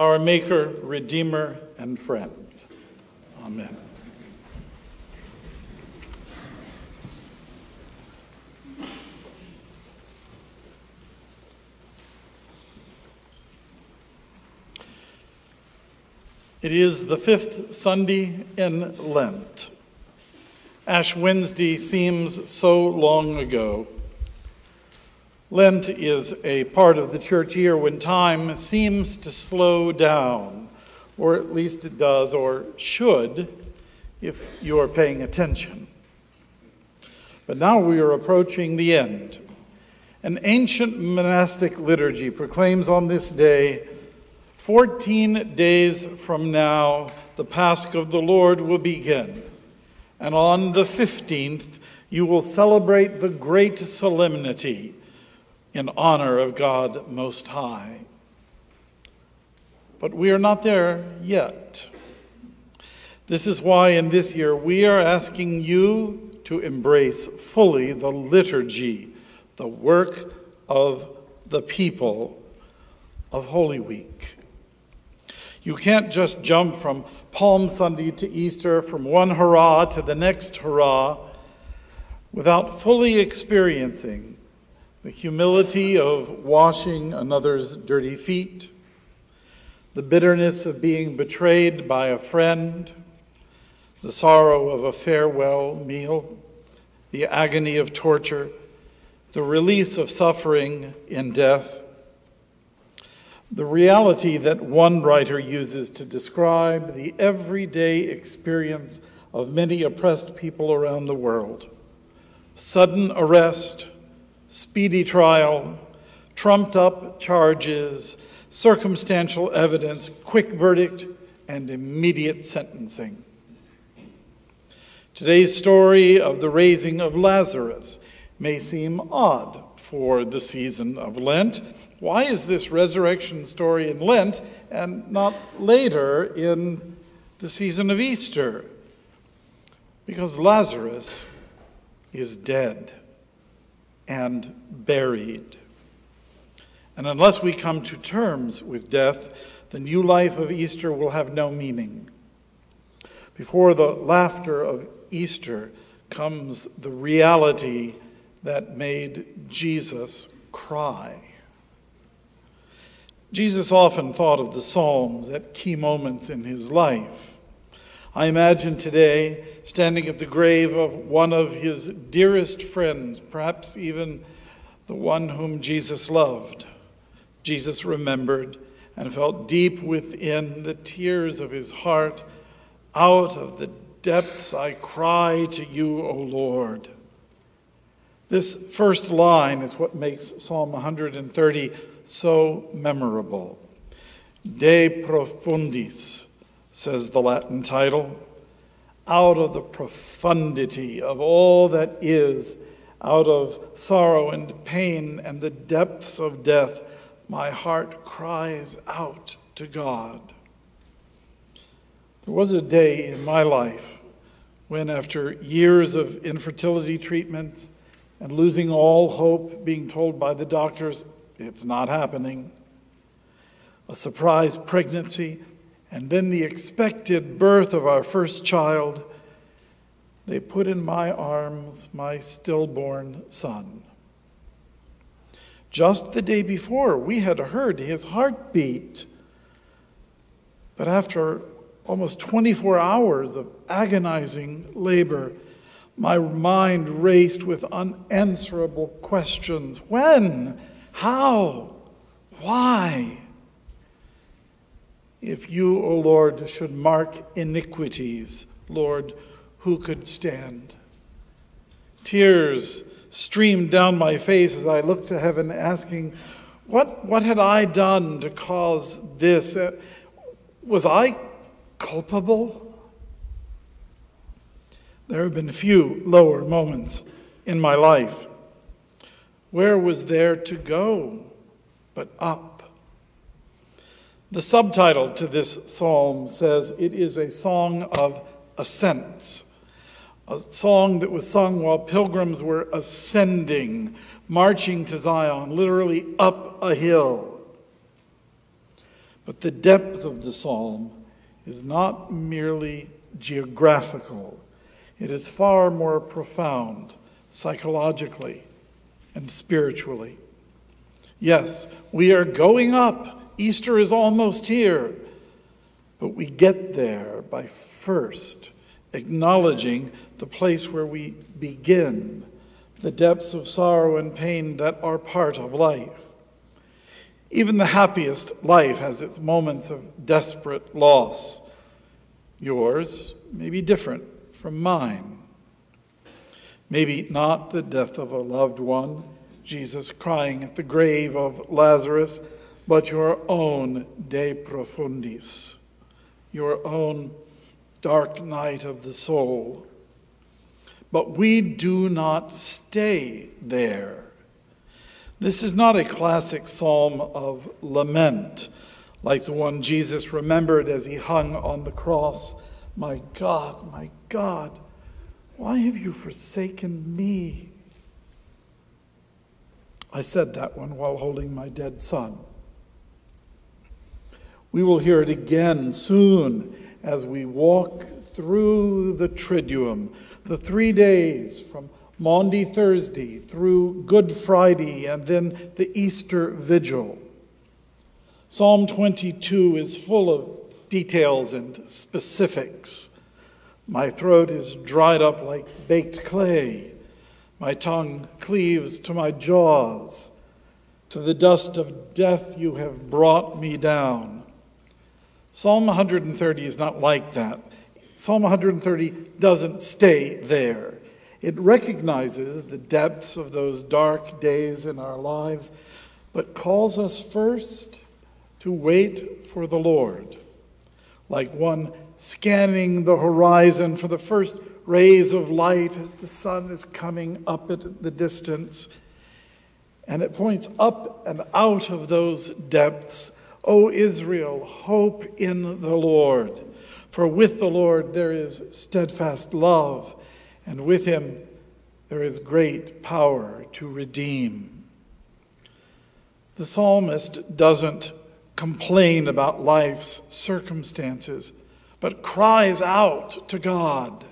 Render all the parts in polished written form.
our Maker, Redeemer, and Friend. Amen. It is the fifth Sunday in Lent. Ash Wednesday seems so long ago. Lent is a part of the church year when time seems to slow down, or at least it does, or should, if you are paying attention. But now we are approaching the end. An ancient monastic liturgy proclaims on this day, 14 days from now, the Pasch of the Lord will begin, and on the 15th, you will celebrate the great solemnity in honor of God Most High. But we are not there yet. This is why in this year we are asking you to embrace fully the liturgy, the work of the people of Holy Week. You can't just jump from Palm Sunday to Easter, from one hurrah to the next hurrah, without fully experiencing the humility of washing another's dirty feet, the bitterness of being betrayed by a friend, the sorrow of a farewell meal, the agony of torture, the release of suffering in death. The reality that one writer uses to describe the everyday experience of many oppressed people around the world. Sudden arrest, speedy trial, trumped-up charges, circumstantial evidence, quick verdict, and immediate sentencing. Today's story of the raising of Lazarus may seem odd for the season of Lent. Why is this resurrection story in Lent and not later in the season of Easter? Because Lazarus is dead and buried. And unless we come to terms with death, the new life of Easter will have no meaning. Before the laughter of Easter comes the reality that made Jesus cry. Jesus often thought of the Psalms at key moments in his life. I imagine today standing at the grave of one of his dearest friends, perhaps even the one whom Jesus loved. Jesus remembered and felt deep within the tears of his heart, "Out of the depths I cry to you, O Lord." This first line is what makes Psalm 130 so memorable. De profundis, says the Latin title, out of the profundity of all that is, out of sorrow and pain and the depths of death, my heart cries out to God. There was a day in my life when, after years of infertility treatments and losing all hope, being told by the doctors, it's not happening, a surprise pregnancy, and then the expected birth of our first child, they put in my arms my stillborn son. Just the day before, we had heard his heartbeat. But after almost 24 hours of agonizing labor, my mind raced with unanswerable questions. When? How? Why? If you, O Lord, should mark iniquities, Lord, who could stand? Tears streamed down my face as I looked to heaven, asking, what had I done to cause this? Was I culpable? There have been few lower moments in my life. Where was there to go but up? The subtitle to this psalm says it is a song of ascents, a song that was sung while pilgrims were ascending, marching to Zion, literally up a hill. But the depth of the psalm is not merely geographical. It is far more profound psychologically and spiritually. Yes, we are going up. Easter is almost here. But we get there by first acknowledging the place where we begin, the depths of sorrow and pain that are part of life. Even the happiest life has its moments of desperate loss. Yours may be different from mine. Maybe not the death of a loved one, Jesus crying at the grave of Lazarus, but your own de profundis, your own dark night of the soul. But we do not stay there. This is not a classic psalm of lament, like the one Jesus remembered as he hung on the cross. My God, why have you forsaken me? I said that one while holding my dead son. We will hear it again soon as we walk through the Triduum, the 3 days from Maundy Thursday through Good Friday and then the Easter Vigil. Psalm 22 is full of details and specifics. My throat is dried up like baked clay. My tongue cleaves to my jaws. To the dust of death you have brought me down. Psalm 130 is not like that. Psalm 130 doesn't stay there. It recognizes the depths of those dark days in our lives, but calls us first to wait for the Lord, like one scanning the horizon for the first rays of light as the sun is coming up at the distance. And it points up and out of those depths. O Israel, hope in the Lord. For with the Lord there is steadfast love, and with him there is great power to redeem. The psalmist doesn't complain about life's circumstances, but cries out to God.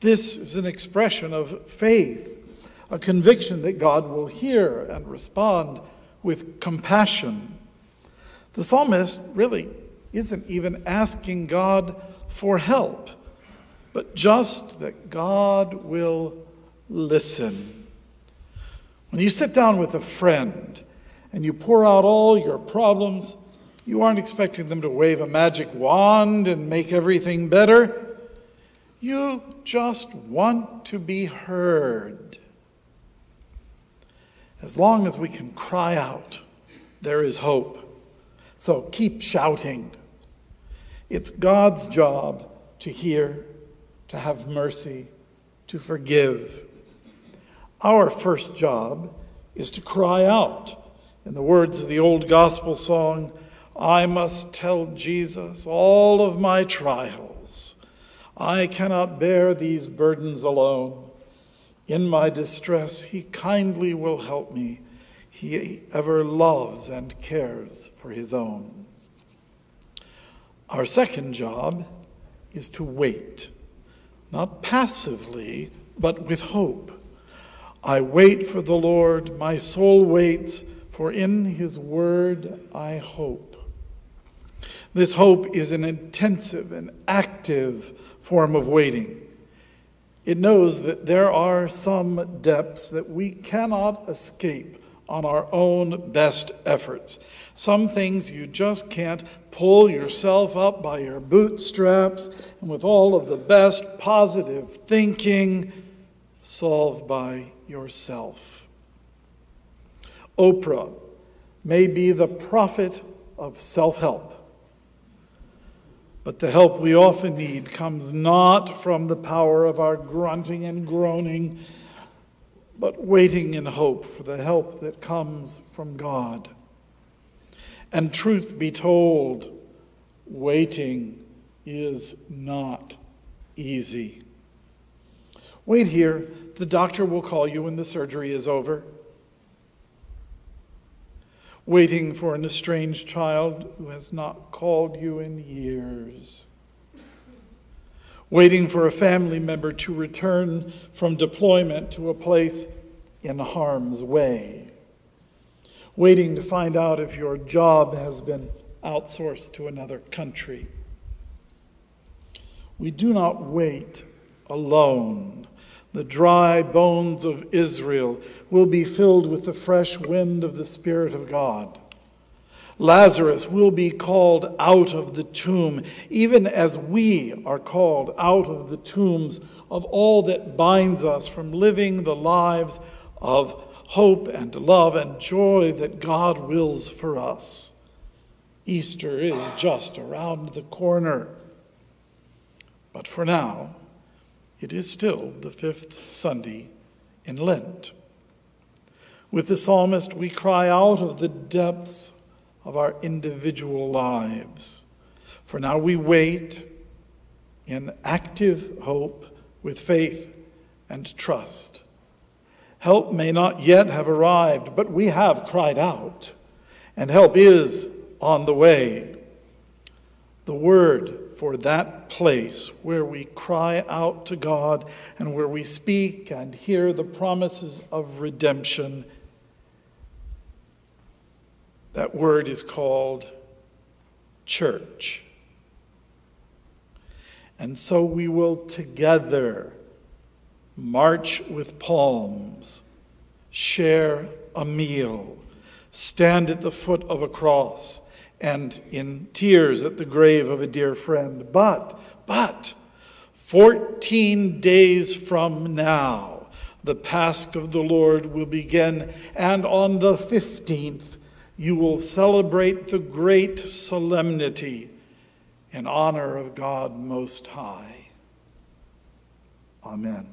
This is an expression of faith, a conviction that God will hear and respond with compassion. The psalmist really isn't even asking God for help, but just that God will listen. When you sit down with a friend and you pour out all your problems, you aren't expecting them to wave a magic wand and make everything better. You just want to be heard. As long as we can cry out, there is hope. So keep shouting. It's God's job to hear, to have mercy, to forgive. Our first job is to cry out. In the words of the old gospel song, I must tell Jesus all of my trials. I cannot bear these burdens alone. In my distress, he kindly will help me. He ever loves and cares for his own. Our second job is to wait, not passively, but with hope. I wait for the Lord, my soul waits, for in his word I hope. This hope is an intensive and active form of waiting. It knows that there are some depths that we cannot escape on our own best efforts. Some things you just can't pull yourself up by your bootstraps and with all of the best positive thinking solve by yourself. Oprah may be the prophet of self-help, but the help we often need comes not from the power of our grunting and groaning, but waiting in hope for the help that comes from God. And truth be told, waiting is not easy. Wait here. The doctor will call you when the surgery is over. waiting for an estranged child who has not called you in years, waiting for a family member to return from deployment to a place in harm's way, waiting to find out if your job has been outsourced to another country. We do not wait alone. The dry bones of Israel will be filled with the fresh wind of the Spirit of God. Lazarus will be called out of the tomb, even as we are called out of the tombs of all that binds us from living the lives of hope and love and joy that God wills for us. Easter is just around the corner. But for now, it is still the 5th Sunday in Lent. With the psalmist, we cry out of the depths of our individual lives. For now we wait in active hope with faith and trust. Help may not yet have arrived, but we have cried out, and help is on the way. The word for that place where we cry out to God and where we speak and hear the promises of redemption, that word is called church. And so we will together march with palms, share a meal, stand at the foot of a cross, and in tears at the grave of a dear friend. But 14 days from now, the Pasch of the Lord will begin, and on the 15th, you will celebrate the great solemnity in honor of God Most High. Amen.